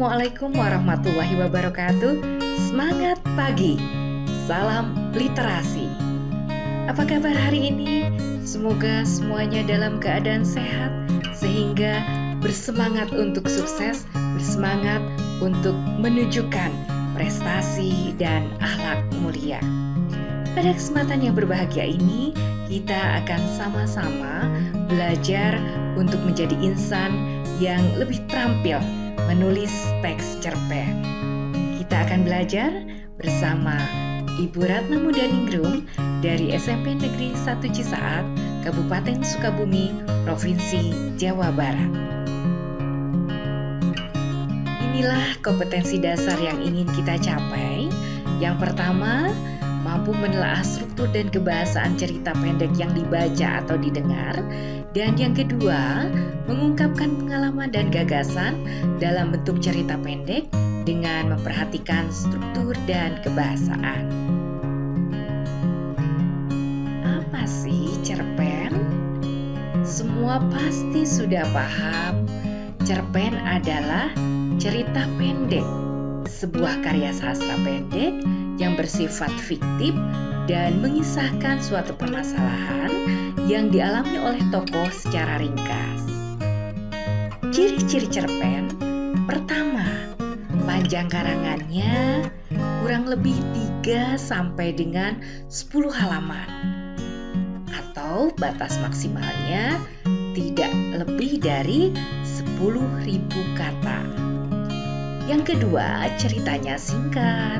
Assalamualaikum warahmatullahi wabarakatuh. Semangat pagi, salam literasi. Apa kabar hari ini? Semoga semuanya dalam keadaan sehat, sehingga bersemangat untuk sukses, bersemangat untuk menunjukkan prestasi dan akhlak mulia. Pada kesempatan yang berbahagia ini, kita akan sama-sama belajar untuk menjadi insan yang lebih terampil menulis teks cerpen. Kita akan belajar bersama Ibu Ratna Mudaningrum dari SMP Negeri 1 Cisaat, Kabupaten Sukabumi, Provinsi Jawa Barat. Inilah kompetensi dasar yang ingin kita capai. Yang pertama, mampu menelaah struktur dan kebahasaan cerita pendek yang dibaca atau didengar. Dan yang kedua, mengungkapkan pengalaman dan gagasan dalam bentuk cerita pendek dengan memperhatikan struktur dan kebahasaan. Apa sih cerpen? Semua pasti sudah paham, cerpen adalah cerita pendek, sebuah karya sastra pendek yang bersifat fiktif dan mengisahkan suatu permasalahan yang dialami oleh tokoh secara ringkas. Ciri-ciri cerpen: pertama, panjang karangannya kurang lebih 3 sampai dengan 10 halaman, atau batas maksimalnya tidak lebih dari 10.000 kata. Yang kedua, ceritanya singkat,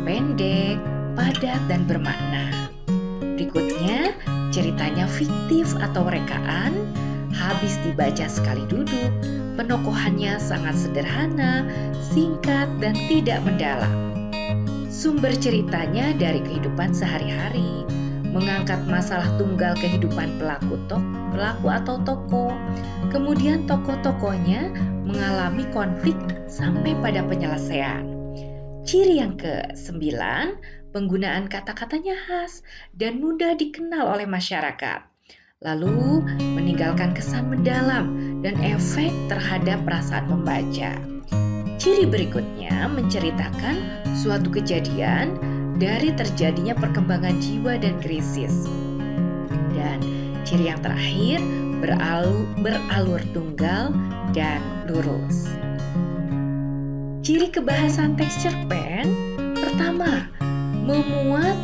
pendek, padat, dan bermakna. Berikutnya, ceritanya fiktif atau rekaan, habis dibaca sekali duduk, penokohannya sangat sederhana, singkat, dan tidak mendalam. Sumber ceritanya dari kehidupan sehari-hari, mengangkat masalah tunggal kehidupan pelaku atau tokoh. Kemudian tokoh-tokohnya mengalami konflik sampai pada penyelesaian. Ciri yang ke-9, penggunaan kata-katanya khas dan mudah dikenal oleh masyarakat. Lalu meninggalkan kesan mendalam dan efek terhadap perasaan pembaca. Ciri berikutnya menceritakan suatu kejadian dari terjadinya perkembangan jiwa dan krisis. Dan ciri yang terakhir, beralur tunggal dan lurus. Ciri kebahasan teks cerpen: pertama, memuat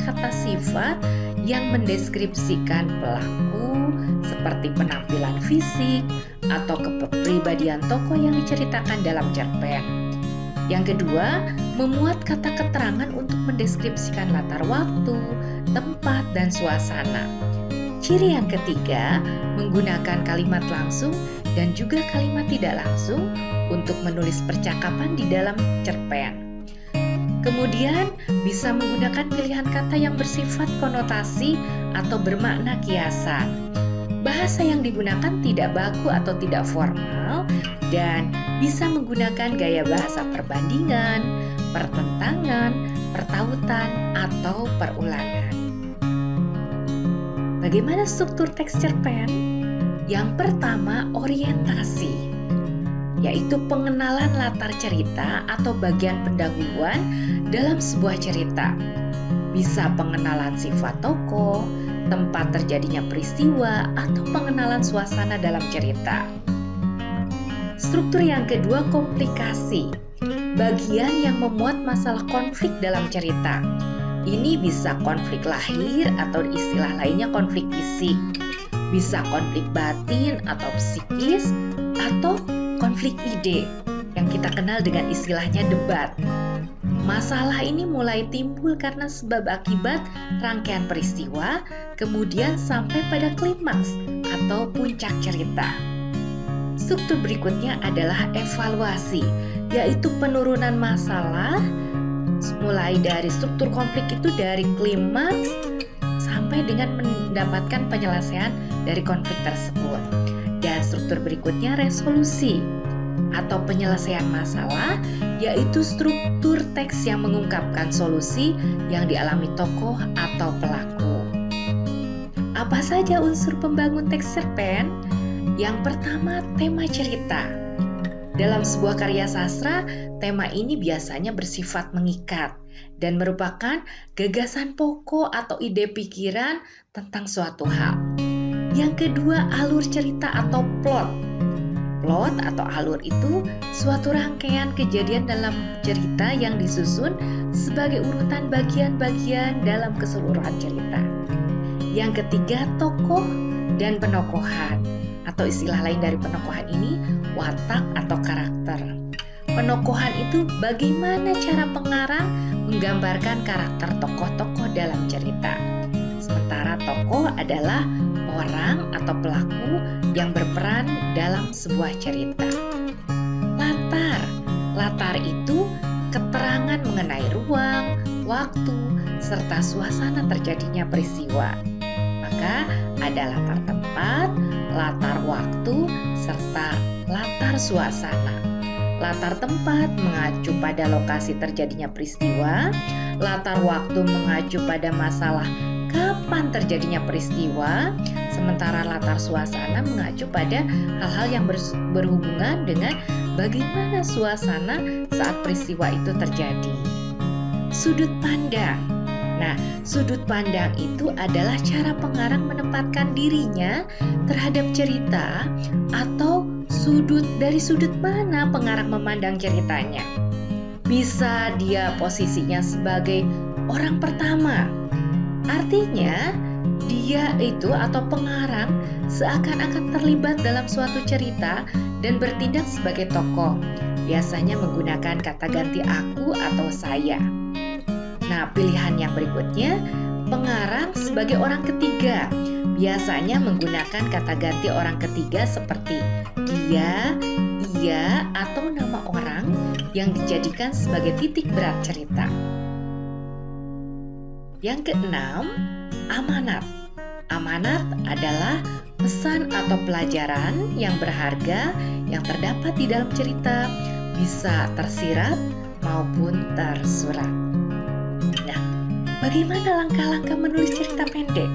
kata sifat yang mendeskripsikan pelaku seperti penampilan fisik atau kepribadian tokoh yang diceritakan dalam cerpen. Yang kedua, memuat kata keterangan untuk mendeskripsikan latar waktu, tempat, dan suasana. Ciri yang ketiga, menggunakan kalimat langsung dan juga kalimat tidak langsung untuk menulis percakapan di dalam cerpen. Kemudian bisa menggunakan pilihan kata yang bersifat konotasi atau bermakna kiasan. Bahasa yang digunakan tidak baku atau tidak formal dan bisa menggunakan gaya bahasa perbandingan, pertentangan, pertautan, atau perulangan. Bagaimana struktur teks cerpen? Yang pertama, orientasi, yaitu pengenalan latar cerita atau bagian pendahuluan dalam sebuah cerita. Bisa pengenalan sifat tokoh, tempat terjadinya peristiwa, atau pengenalan suasana dalam cerita. Struktur yang kedua, komplikasi, bagian yang memuat masalah konflik dalam cerita. Ini bisa konflik lahir atau istilah lainnya konflik fisik, bisa konflik batin atau psikis, atau konflik ide yang kita kenal dengan istilahnya debat. Masalah ini mulai timbul karena sebab akibat rangkaian peristiwa, kemudian sampai pada klimaks atau puncak cerita. Struktur berikutnya adalah evaluasi, yaitu penurunan masalah mulai dari struktur konflik itu dari klimaks sampai dengan mendapatkan penyelesaian dari konflik tersebut. Dan struktur berikutnya resolusi atau penyelesaian masalah, yaitu struktur teks yang mengungkapkan solusi yang dialami tokoh atau pelaku. Apa saja unsur pembangun teks cerpen? Yang pertama, tema cerita. Dalam sebuah karya sastra, tema ini biasanya bersifat mengikat dan merupakan gagasan pokok atau ide pikiran tentang suatu hal. Yang kedua, alur cerita atau plot. Plot atau alur itu suatu rangkaian kejadian dalam cerita yang disusun sebagai urutan bagian-bagian dalam keseluruhan cerita. Yang ketiga, tokoh dan penokohan, atau istilah lain dari penokohan ini, watak atau karakter. Penokohan itu bagaimana cara pengarang menggambarkan karakter tokoh-tokoh dalam cerita. Sementara tokoh adalah orang atau pelaku yang berperan dalam sebuah cerita. Latar itu keterangan mengenai ruang, waktu, serta suasana terjadinya peristiwa. Maka ada latar tempat, latar waktu, serta latar suasana. Latar tempat mengacu pada lokasi terjadinya peristiwa, latar waktu mengacu pada masalah kapan terjadinya peristiwa, sementara latar suasana mengacu pada hal-hal yang berhubungan dengan bagaimana suasana saat peristiwa itu terjadi. Sudut pandang. Nah, sudut pandang itu adalah cara pengarang menempatkan dirinya terhadap cerita atau dari sudut mana pengarang memandang ceritanya. Bisa dia posisinya sebagai orang pertama. Artinya, dia itu atau pengarang seakan-akan terlibat dalam suatu cerita dan bertindak sebagai tokoh. Biasanya menggunakan kata ganti aku atau saya. Nah, pilihan yang berikutnya, pengarang sebagai orang ketiga. Biasanya menggunakan kata ganti orang ketiga seperti dia, ia, atau nama orang yang dijadikan sebagai titik berat cerita. Yang keenam, amanat. Amanat adalah pesan atau pelajaran yang berharga yang terdapat di dalam cerita, bisa tersirat maupun tersurat. Nah, bagaimana langkah-langkah menulis cerita pendek?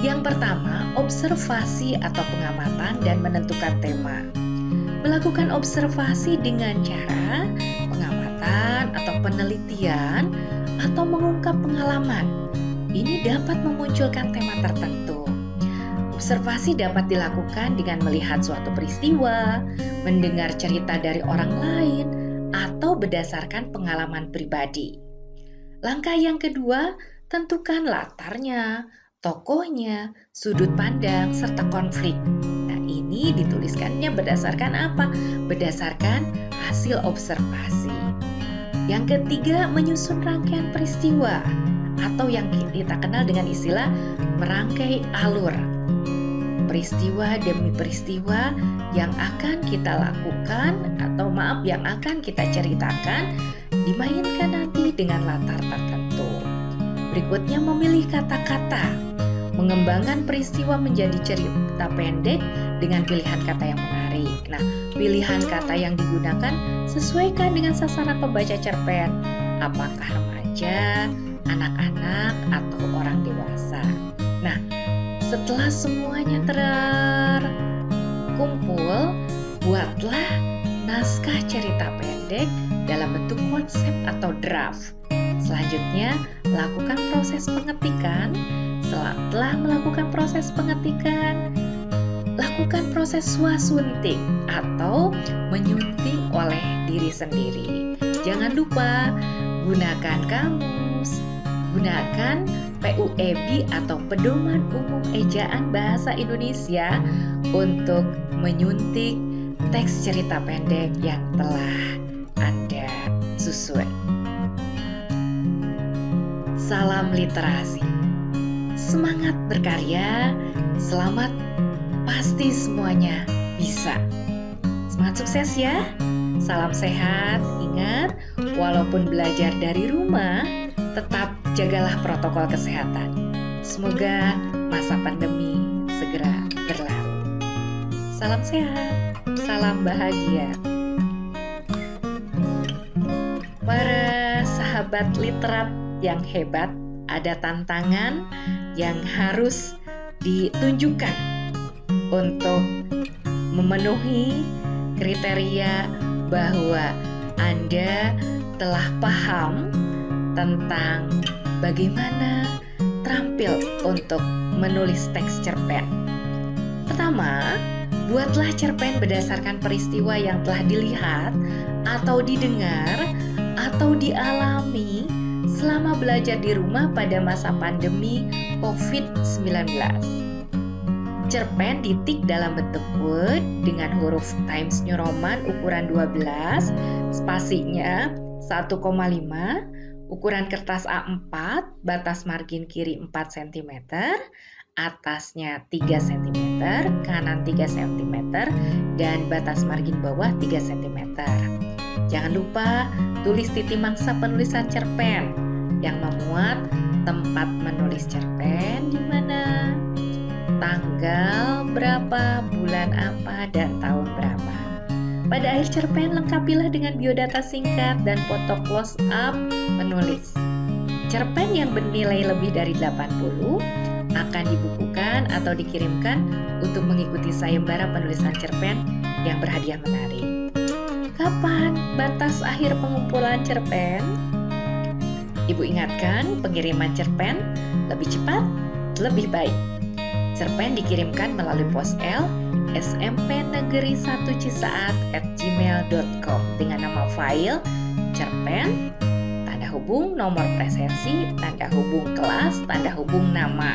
Yang pertama, observasi atau pengamatan dan menentukan tema. Melakukan observasi dengan cara pengamatan atau penelitian atau mengungkap pengalaman. Ini dapat memunculkan tema tertentu. Observasi dapat dilakukan dengan melihat suatu peristiwa, mendengar cerita dari orang lain, atau berdasarkan pengalaman pribadi. Langkah yang kedua, tentukan latarnya, tokohnya, sudut pandang, serta konflik. Nah, ini dituliskannya berdasarkan apa? Berdasarkan hasil observasi. Yang ketiga, menyusun rangkaian peristiwa atau yang kita kenal dengan istilah merangkai alur. Peristiwa demi peristiwa yang akan kita lakukan yang akan kita ceritakan dimainkan nanti dengan latar tertentu. Berikutnya, memilih kata-kata. Mengembangkan peristiwa menjadi cerita pendek dengan pilihan kata yang menarik. Nah, pilihan kata yang digunakan sesuaikan dengan sasaran pembaca cerpen. Apakah remaja, anak-anak, atau orang dewasa. Nah, setelah semuanya terkumpul, buatlah naskah cerita pendek dalam bentuk konsep atau draft. Selanjutnya, lakukan proses pengetikan. Setelah melakukan proses pengetikan, lakukan proses swasunting atau menyunting oleh diri sendiri. Jangan lupa gunakan kamus, gunakan PUEB atau Pedoman Umum Ejaan Bahasa Indonesia untuk menyuntik teks cerita pendek yang telah Anda susun. Salam literasi. Semangat berkarya, selamat, pasti semuanya bisa. Semangat sukses ya. Salam sehat, ingat, walaupun belajar dari rumah, tetap jagalah protokol kesehatan. Semoga masa pandemi segera berlalu. Salam sehat, salam bahagia. Para sahabat literat yang hebat, ada tantangan yang harus ditunjukkan untuk memenuhi kriteria bahwa Anda telah paham tentang bagaimana terampil untuk menulis teks cerpen. Pertama, buatlah cerpen berdasarkan peristiwa yang telah dilihat atau didengar atau dialami selama belajar di rumah pada masa pandemi COVID-19. Cerpen ditik dalam bentuk Word dengan huruf Times New Roman ukuran 12, spasinya 1,5, ukuran kertas A4, batas margin kiri 4 cm, atasnya 3 cm, kanan 3 cm, dan batas margin bawah 3 cm. Jangan lupa tulis titi mangsa penulisan cerpen yang memuat tempat menulis cerpen di mana, tanggal berapa, bulan apa, dan tahun berapa. Pada akhir cerpen, lengkapilah dengan biodata singkat dan foto close up penulis. Cerpen yang bernilai lebih dari 80 akan dibukukan atau dikirimkan untuk mengikuti sayembara penulisan cerpen yang berhadiah menarik. Kapan batas akhir pengumpulan cerpen? Ibu ingatkan, pengiriman cerpen lebih cepat, lebih baik. Cerpen dikirimkan melalui pos L smpnegeri1cisaat@gmail.com dengan nama file cerpen, tanda hubung nomor presensi, tanda hubung kelas, tanda hubung nama.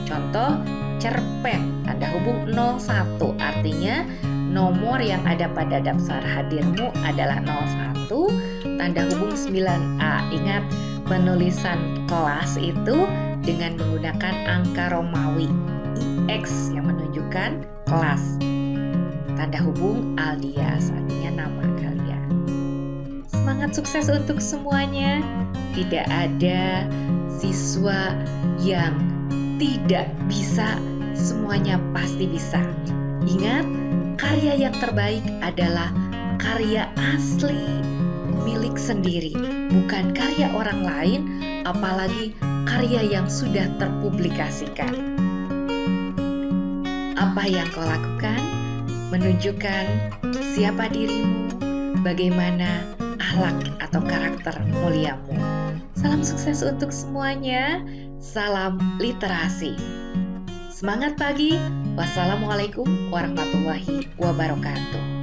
Contoh, cerpen, tanda hubung 01, artinya nomor yang ada pada daftar hadirmu adalah 01, tanda hubung 9A. Ingat, penulisan kelas itu dengan menggunakan angka Romawi X yang menunjukkan kelas. Tanda hubung alias, artinya nama kalian. Semangat sukses untuk semuanya. Tidak ada siswa yang tidak bisa, semuanya pasti bisa. Ingat, karya yang terbaik adalah karya asli milik sendiri, bukan karya orang lain, apalagi karya yang sudah terpublikasikan. Apa yang kau lakukan menunjukkan siapa dirimu, bagaimana akhlak atau karakter muliamu. Salam sukses untuk semuanya, salam literasi. Semangat pagi, wassalamualaikum warahmatullahi wabarakatuh.